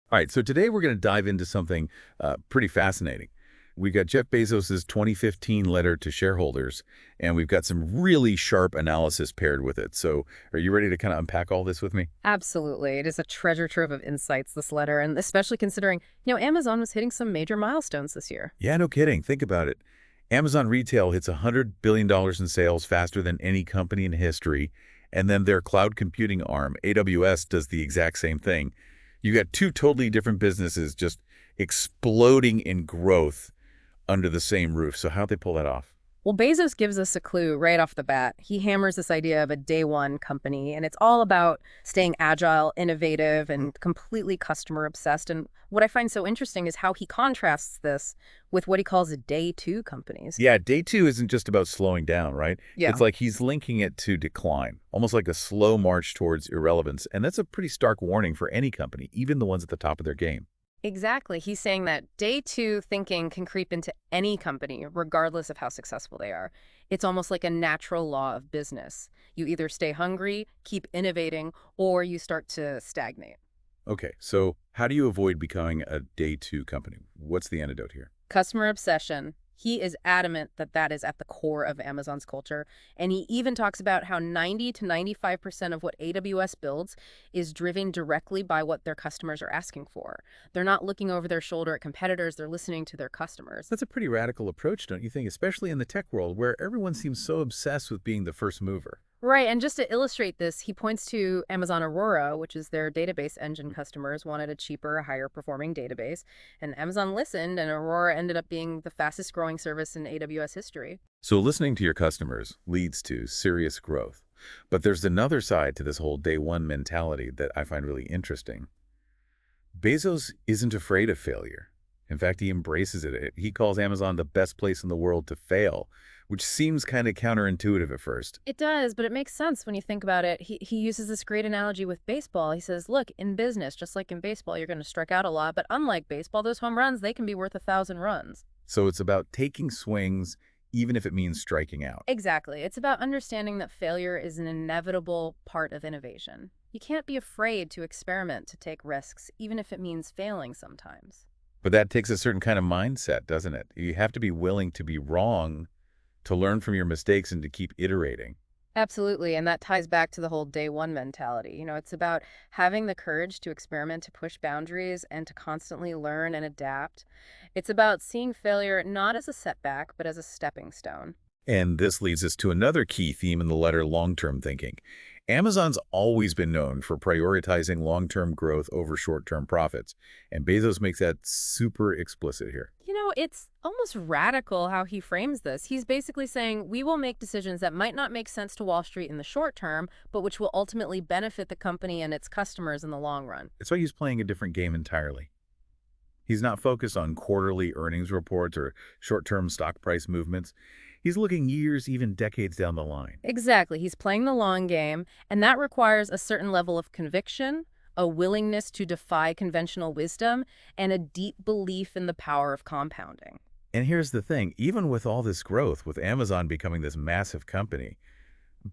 All right, so today we're going to dive into something pretty fascinating. We got Jeff Bezos' 2015 letter to shareholders, and we've got some really sharp analysis paired with it. So are you ready to kind of unpack all this with me? Absolutely. It is a treasure trove of insights, this letter, and especially considering, Amazon was hitting some major milestones this year. Yeah, no kidding. Think about it. Amazon retail hits $100 billion in sales faster than any company in history, and then their cloud computing arm, AWS, does the exact same thing. You got two totally different businesses just exploding in growth under the same roof. So how'd they pull that off? Well, Bezos gives us a clue right off the bat. He hammers this idea of a day one company, and it's all about staying agile, innovative, and completely customer obsessed. And what I find so interesting is how he contrasts this with what he calls day two companies. Yeah, day two isn't just about slowing down, right? Yeah. It's like he's linking it to decline, almost like a slow march towards irrelevance. And that's a pretty stark warning for any company, even the ones at the top of their game. Exactly. He's saying that day two thinking can creep into any company, regardless of how successful they are. It's almost like a natural law of business. You either stay hungry, keep innovating, or you start to stagnate. Okay, so how do you avoid becoming a day two company? What's the antidote here? Customer obsession. He is adamant that that is at the core of Amazon's culture. And he even talks about how 90 to 95% of what AWS builds is driven directly by what their customers are asking for. They're not looking over their shoulder at competitors, they're listening to their customers. That's a pretty radical approach, don't you think? Especially in the tech world where everyone seems so obsessed with being the first mover. Right, and just to illustrate this, he points to Amazon Aurora, which is their database engine. Customers wanted a cheaper, higher performing database, and Amazon listened, and Aurora ended up being the fastest growing service in AWS history. So listening to your customers leads to serious growth. But there's another side to this whole day one mentality that I find really interesting. Bezos isn't afraid of failure. In fact, he embraces it. He calls Amazon the best place in the world to fail, which seems kind of counterintuitive at first. It does, but it makes sense when you think about it. He uses this great analogy with baseball. He says, look, in business, just like in baseball, you're going to strike out a lot, but unlike baseball, those home runs, they can be worth 1,000 runs. So it's about taking swings, even if it means striking out. Exactly. It's about understanding that failure is an inevitable part of innovation. You can't be afraid to experiment, to take risks, even if it means failing sometimes. But that takes a certain kind of mindset, doesn't it? You have to be willing to be wrong, to learn from your mistakes, and to keep iterating. Absolutely. And that ties back to the whole day one mentality. It's about having the courage to experiment, to push boundaries, and to constantly learn and adapt. It's about seeing failure not as a setback, but as a stepping stone. And this leads us to another key theme in the letter, long-term thinking. Amazon's always been known for prioritizing long-term growth over short-term profits, and Bezos makes that super explicit here. It's almost radical how he frames this. He's basically saying we will make decisions that might not make sense to Wall Street in the short term, but which will ultimately benefit the company and its customers in the long run. It's like he's playing a different game entirely. He's not focused on quarterly earnings reports or short-term stock price movements. He's looking years, even decades down the line. Exactly. He's playing the long game, and that requires a certain level of conviction, a willingness to defy conventional wisdom, and a deep belief in the power of compounding. And here's the thing, even with all this growth, with Amazon becoming this massive company,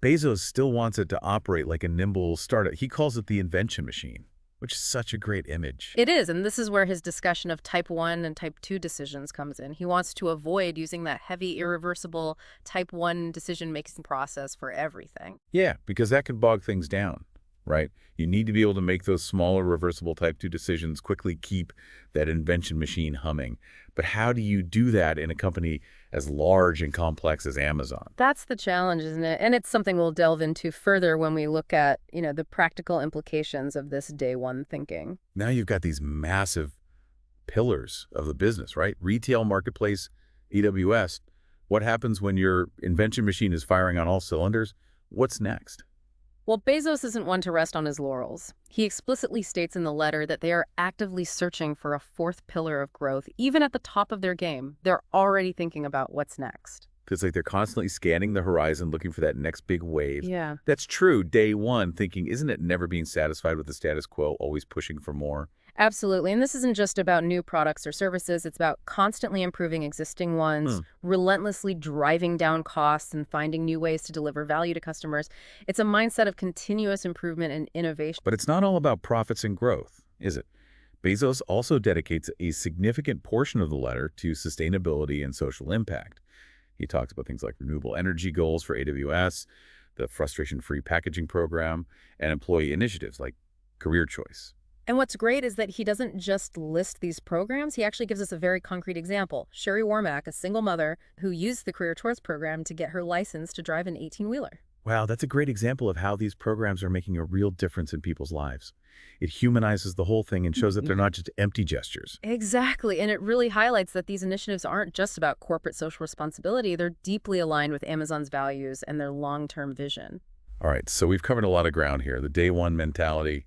Bezos still wants it to operate like a nimble startup. He calls it the invention machine, which is such a great image. It is, and this is where his discussion of type 1 and type 2 decisions comes in. He wants to avoid using that heavy, irreversible type 1 decision-making process for everything. Yeah, because that can bog things down, right? You need to be able to make those smaller reversible type 2 decisions, quickly keep that invention machine humming. But how do you do that in a company as large and complex as Amazon? That's the challenge, isn't it? And it's something we'll delve into further when we look at, the practical implications of this day one thinking. Now you've got these massive pillars of the business, right? Retail, marketplace, AWS. What happens when your invention machine is firing on all cylinders? What's next? Well, Bezos isn't one to rest on his laurels. He explicitly states in the letter that they are actively searching for a fourth pillar of growth. Even at the top of their game, they're already thinking about what's next. It's like they're constantly scanning the horizon, looking for that next big wave. Yeah. That's true. Day one, thinking, isn't it never being satisfied with the status quo, always pushing for more? Absolutely. And this isn't just about new products or services. It's about constantly improving existing ones, relentlessly driving down costs and finding new ways to deliver value to customers. It's a mindset of continuous improvement and innovation. But it's not all about profits and growth, is it? Bezos also dedicates a significant portion of the letter to sustainability and social impact. He talks about things like renewable energy goals for AWS, the frustration-free packaging program, and employee initiatives like career choice. And what's great is that he doesn't just list these programs, he actually gives us a very concrete example. Sherry Warmack, a single mother who used the Career Choice program to get her license to drive an 18-wheeler. Wow, that's a great example of how these programs are making a real difference in people's lives. It humanizes the whole thing and shows that they're not just empty gestures. Exactly, and it really highlights that these initiatives aren't just about corporate social responsibility, they're deeply aligned with Amazon's values and their long-term vision. All right, so we've covered a lot of ground here. The day one mentality,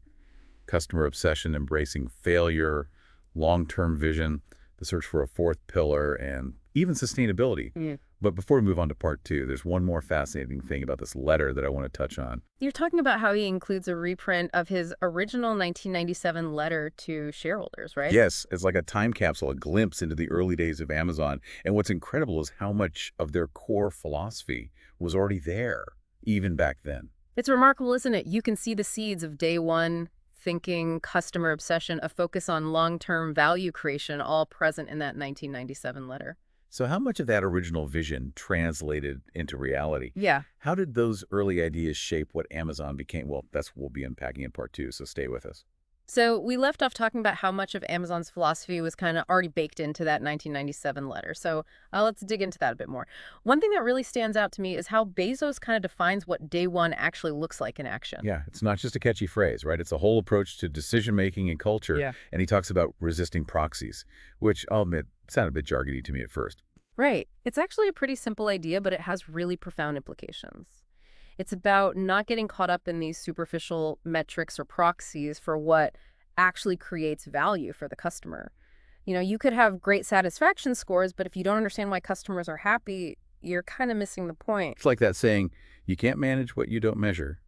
customer obsession, embracing failure, long-term vision, the search for a fourth pillar, and even sustainability. But before we move on to part two, there's one more fascinating thing about this letter that I want to touch on. You're talking about how he includes a reprint of his original 1997 letter to shareholders, right? Yes, it's like a time capsule, a glimpse into the early days of Amazon. And what's incredible is how much of their core philosophy was already there, even back then. It's remarkable, isn't it? You can see the seeds of day one thinking, customer obsession, a focus on long-term value creation, all present in that 1997 letter. So how much of that original vision translated into reality? Yeah. How did those early ideas shape what Amazon became? Well, that's what we'll be unpacking in part two, so stay with us. So we left off talking about how much of Amazon's philosophy was kind of already baked into that 1997 letter. So let's dig into that a bit more. One thing that really stands out to me is how Bezos kind of defines what day one actually looks like in action. Yeah, it's not just a catchy phrase, right? It's a whole approach to decision-making and culture. Yeah. And he talks about resisting proxies, which I'll admit sounded a bit jargony to me at first. Right. It's actually a pretty simple idea, but it has really profound implications. It's about not getting caught up in these superficial metrics or proxies for what actually creates value for the customer. You know, you could have great satisfaction scores, but if you don't understand why customers are happy, you're kind of missing the point. It's like that saying, you can't manage what you don't measure.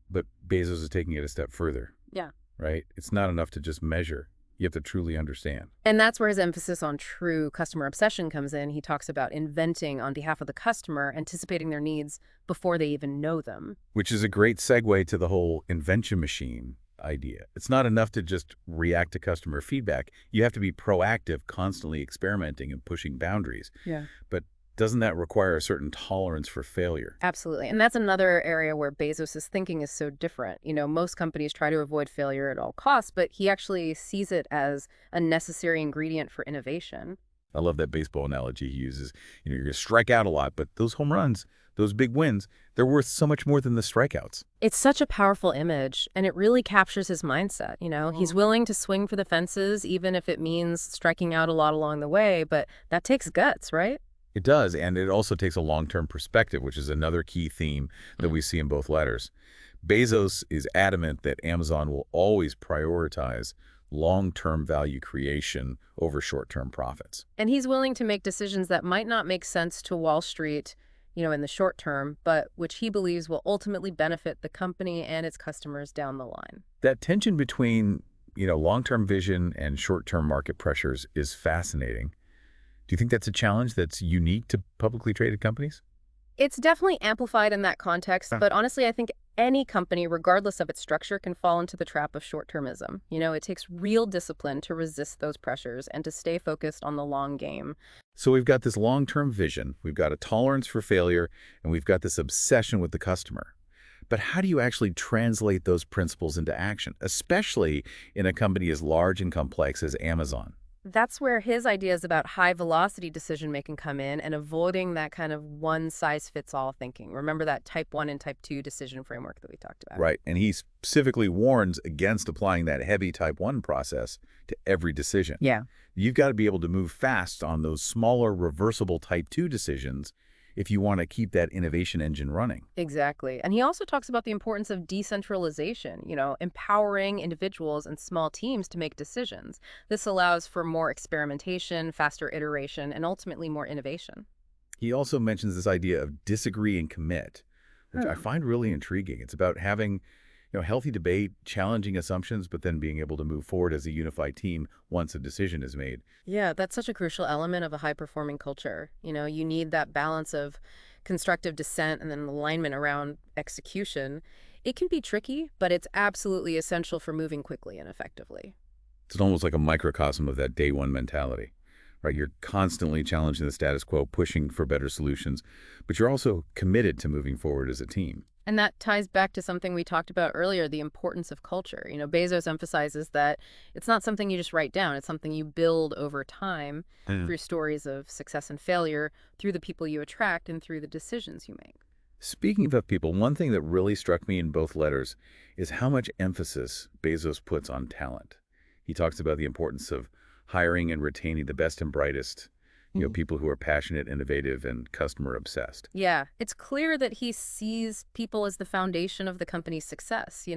But Bezos is taking it a step further. Yeah. Right? It's not enough to just measure. You have to truly understand. And that's where his emphasis on true customer obsession comes in. He talks about inventing on behalf of the customer, anticipating their needs before they even know them. Which is a great segue to the whole invention machine idea. It's not enough to just react to customer feedback. You have to be proactive, constantly experimenting and pushing boundaries. Yeah. But doesn't that require a certain tolerance for failure? Absolutely. And that's another area where Bezos' thinking is so different. You know, most companies try to avoid failure at all costs, but he actually sees it as a necessary ingredient for innovation. I love that baseball analogy he uses. You know, you're going to strike out a lot, but those home runs, those big wins, they're worth so much more than the strikeouts. It's such a powerful image, and it really captures his mindset. You know, he's willing to swing for the fences, even if it means striking out a lot along the way, but that takes guts, right? It does, and it also takes a long-term perspective, which is another key theme that we see in both letters. Bezos is adamant that Amazon will always prioritize long-term value creation over short-term profits. And he's willing to make decisions that might not make sense to Wall Street, you know, in the short term, but which he believes will ultimately benefit the company and its customers down the line. That tension between, long-term vision and short-term market pressures is fascinating. Do you think that's a challenge that's unique to publicly traded companies? It's definitely amplified in that context, but honestly, I think any company, regardless of its structure, can fall into the trap of short-termism. You know, it takes real discipline to resist those pressures and to stay focused on the long game. So we've got this long-term vision, we've got a tolerance for failure, and we've got this obsession with the customer. But how do you actually translate those principles into action, especially in a company as large and complex as Amazon? That's where his ideas about high-velocity decision-making come in and avoiding that kind of one-size-fits-all thinking. Remember that type 1 and type 2 decision framework that we talked about? Right, and he specifically warns against applying that heavy type 1 process to every decision. Yeah. You've got to be able to move fast on those smaller reversible type 2 decisions if you want to keep that innovation engine running. Exactly. And he also talks about the importance of decentralization, you know, empowering individuals and small teams to make decisions. This allows for more experimentation, faster iteration, and ultimately more innovation. He also mentions this idea of disagree and commit, which I find really intriguing. It's about having healthy debate, challenging assumptions, but then being able to move forward as a unified team once a decision is made. Yeah, that's such a crucial element of a high-performing culture. You know, you need that balance of constructive dissent and then alignment around execution. It can be tricky, but it's absolutely essential for moving quickly and effectively. It's almost like a microcosm of that day one mentality, right? You're constantly challenging the status quo, pushing for better solutions, but you're also committed to moving forward as a team. And that ties back to something we talked about earlier, the importance of culture. Bezos emphasizes that it's not something you just write down, it's something you build over time through stories of success and failure, through the people you attract, and through the decisions you make. Speaking of people, one thing that really struck me in both letters is how much emphasis Bezos puts on talent. He talks about the importance of hiring and retaining the best and brightest, people who are passionate, innovative, and customer obsessed. Yeah, it's clear that he sees people as the foundation of the company's success.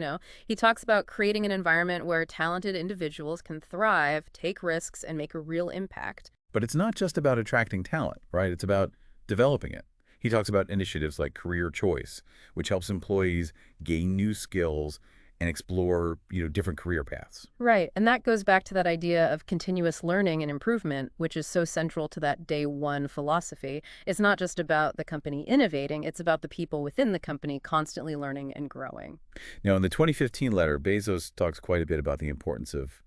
He talks about creating an environment where talented individuals can thrive, take risks, and make a real impact. But it's not just about attracting talent, right? It's about developing it. He talks about initiatives like career choice, which helps employees gain new skills and explore, different career paths. Right, and that goes back to that idea of continuous learning and improvement, which is so central to that day one philosophy. It's not just about the company innovating, it's about the people within the company constantly learning and growing. Now, in the 2015 letter, Bezos talks quite a bit about the importance of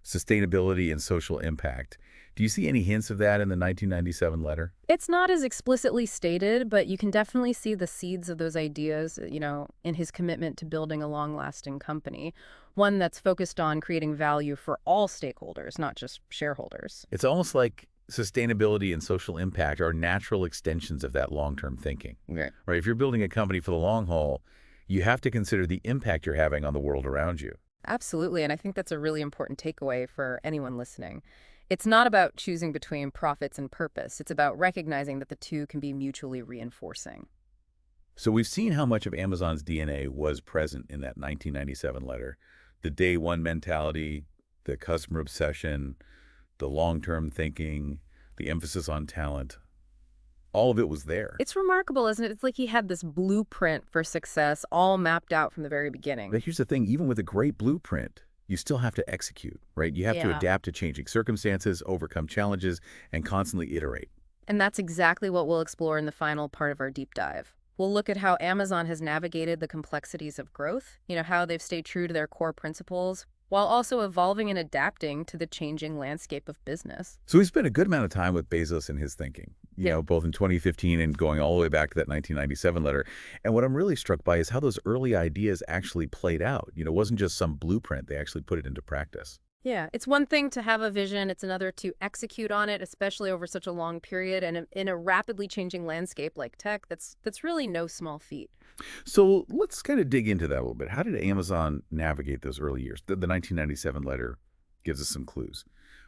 sustainability and social impact. Do you see any hints of that in the 1997 letter? It's not as explicitly stated, but you can definitely see the seeds of those ideas, in his commitment to building a long-lasting company, one that's focused on creating value for all stakeholders, not just shareholders. It's almost like sustainability and social impact are natural extensions of that long-term thinking. Right. Right? If you're building a company for the long haul, you have to consider the impact you're having on the world around you. Absolutely, and I think that's a really important takeaway for anyone listening. It's not about choosing between profits and purpose. It's about recognizing that the two can be mutually reinforcing. So we've seen how much of Amazon's DNA was present in that 1997 letter. The day one mentality, the customer obsession, the long-term thinking, the emphasis on talent. All of it was there. It's remarkable, isn't it? It's like he had this blueprint for success all mapped out from the very But beginning. here's the thing, even with a great blueprint, you still have to execute, right? You have to Yeah. adapt to changing circumstances, overcome challenges, and constantly iterate. And that's exactly what we'll explore in the final part of our deep dive. We'll look at how Amazon has navigated the complexities of growth, how they've stayed true to their core principles, while also evolving and adapting to the changing landscape of business. So we spent a good amount of time with Bezos and his thinking, Yeah. both in 2015 and going all the way back to that 1997 letter. And what I'm really struck by is how those early ideas actually played out. It wasn't just some blueprint. They actually put it into practice. Yeah, it's one thing to have a vision, it's another to execute on it, especially over such a long period and in a rapidly changing landscape like tech. That's really no small feat. So let's kind of dig into that a little bit. How did Amazon navigate those early years? The 1997 letter gives us some clues.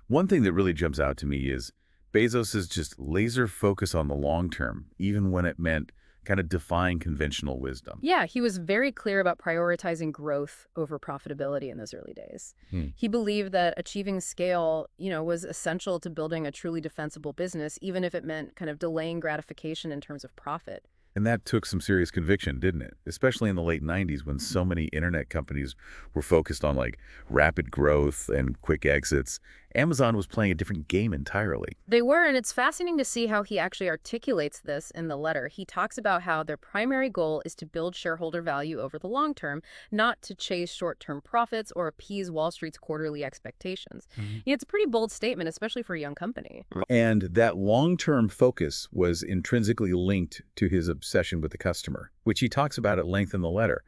One thing that really jumps out to me is Bezos' just laser focus on the long term, even when it meant kind of defying conventional wisdom. Yeah, he was very clear about prioritizing growth over profitability in those early days. Hmm. He believed that achieving scale, was essential to building a truly defensible business, even if it meant kind of delaying gratification in terms of profit. And that took some serious conviction, didn't it? Especially in the late 90s when so many internet companies were focused on like rapid growth and quick exits. Amazon was playing a different game entirely. They were, and it's fascinating to see how he actually articulates this in the letter. He talks about how their primary goal is to build shareholder value over the long term, not to chase short-term profits or appease Wall Street's quarterly expectations. It's a pretty bold statement, especially for a young company. And that long-term focus was intrinsically linked to his obsession with the customer, which he talks about at length in the letter.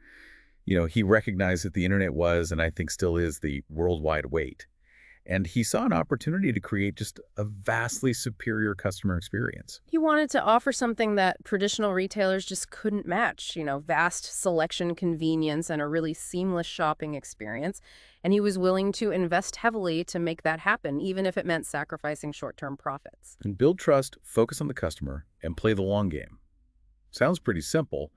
He recognized that the internet was, and I think still is, the worldwide weight. And he saw an opportunity to create just a vastly superior customer experience. He wanted to offer something that traditional retailers just couldn't match, vast selection, convenience, and a really seamless shopping experience. And he was willing to invest heavily to make that happen, even if it meant sacrificing short-term profits. And build trust, focus on the customer, and play the long game. Sounds pretty simple,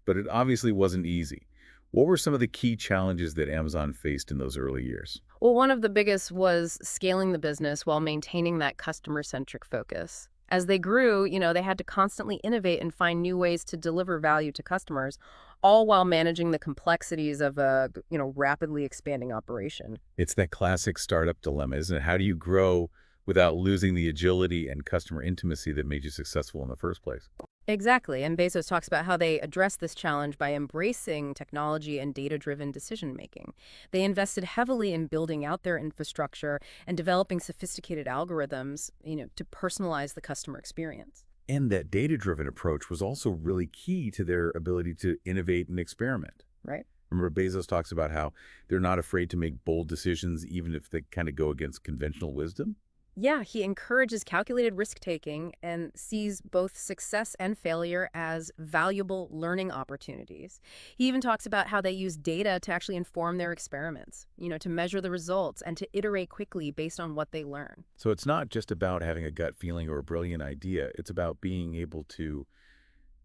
but it obviously wasn't easy. What were some of the key challenges that Amazon faced in those early years? Well, one of the biggest was scaling the business while maintaining that customer-centric focus. As they grew, they had to constantly innovate and find new ways to deliver value to customers, all while managing the complexities of a rapidly expanding operation. It's that classic startup dilemma, isn't it? How do you grow without losing the agility and customer intimacy that made you successful in the first place? Exactly. And Bezos talks about how they address this challenge by embracing technology and data-driven decision-making. They invested heavily in building out their infrastructure and developing sophisticated algorithms, to personalize the customer experience. And that data-driven approach was also really key to their ability to innovate and experiment. Right? Remember, Bezos talks about how they're not afraid to make bold decisions even if they kind of go against conventional wisdom. Yeah, he encourages calculated risk-taking and sees both success and failure as valuable learning opportunities. He even talks about how they use data to actually inform their experiments, to measure the results and to iterate quickly based on what they learn. So it's not just about having a gut feeling or a brilliant idea. It's about being able to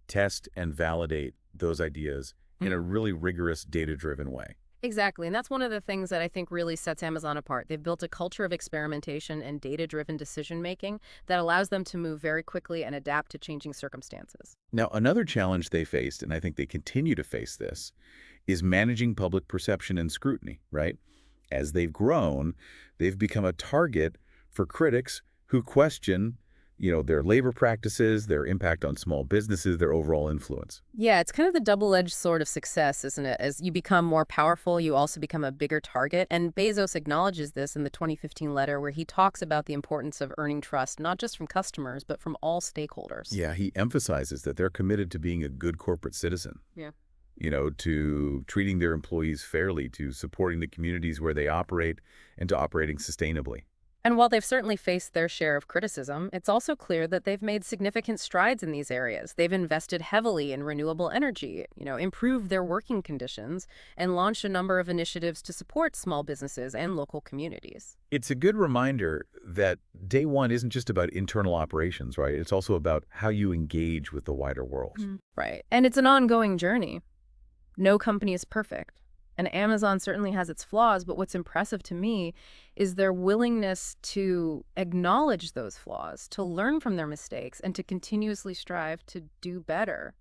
test and validate those ideas in a really rigorous data-driven way. Exactly, and that's one of the things that I think really sets Amazon apart. They've built a culture of experimentation and data-driven decision-making that allows them to move very quickly and adapt to changing circumstances. Now, another challenge they faced, and I think they continue to face this, is managing public perception and scrutiny, right? As they've grown, they've become a target for critics who question, their labor practices, their impact on small businesses, their overall influence. Yeah, it's kind of the double-edged sword of success, isn't it? As you become more powerful, you also become a bigger target. And Bezos acknowledges this in the 2015 letter where he talks about the importance of earning trust, not just from customers, but from all stakeholders. Yeah, he emphasizes that they're committed to being a good corporate citizen, Yeah. to treating their employees fairly, to supporting the communities where they operate, and to operating sustainably. And while they've certainly faced their share of criticism, it's also clear that they've made significant strides in these areas. They've invested heavily in renewable energy, improved their working conditions, and launched a number of initiatives to support small businesses and local communities. It's a good reminder that day one isn't just about internal operations, right? It's also about how you engage with the wider world. Right. And it's an ongoing journey. No company is perfect. And Amazon certainly has its flaws, but what's impressive to me is their willingness to acknowledge those flaws, to learn from their mistakes, and to continuously strive to do better.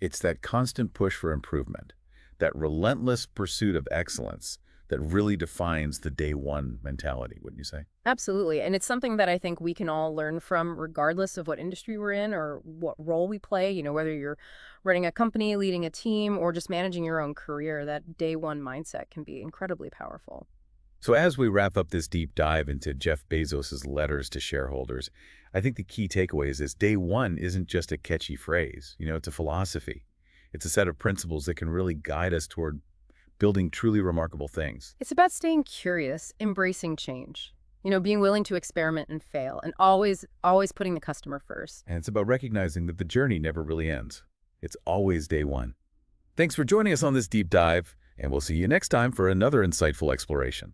It's that constant push for improvement, that relentless pursuit of excellence that really defines the day one mentality, wouldn't you say? Absolutely. And it's something that I think we can all learn from regardless of what industry we're in or what role we play, whether you're running a company, leading a team, or just managing your own career, that day one mindset can be incredibly powerful. So as we wrap up this deep dive into Jeff Bezos' letters to shareholders, I think the key takeaway is this: day one isn't just a catchy phrase. It's a philosophy. It's a set of principles that can really guide us toward building truly remarkable things. It's about staying curious, embracing change, being willing to experiment and fail, and always putting the customer first. And it's about recognizing that the journey never really ends. It's always day one. Thanks for joining us on this deep dive, and we'll see you next time for another insightful exploration.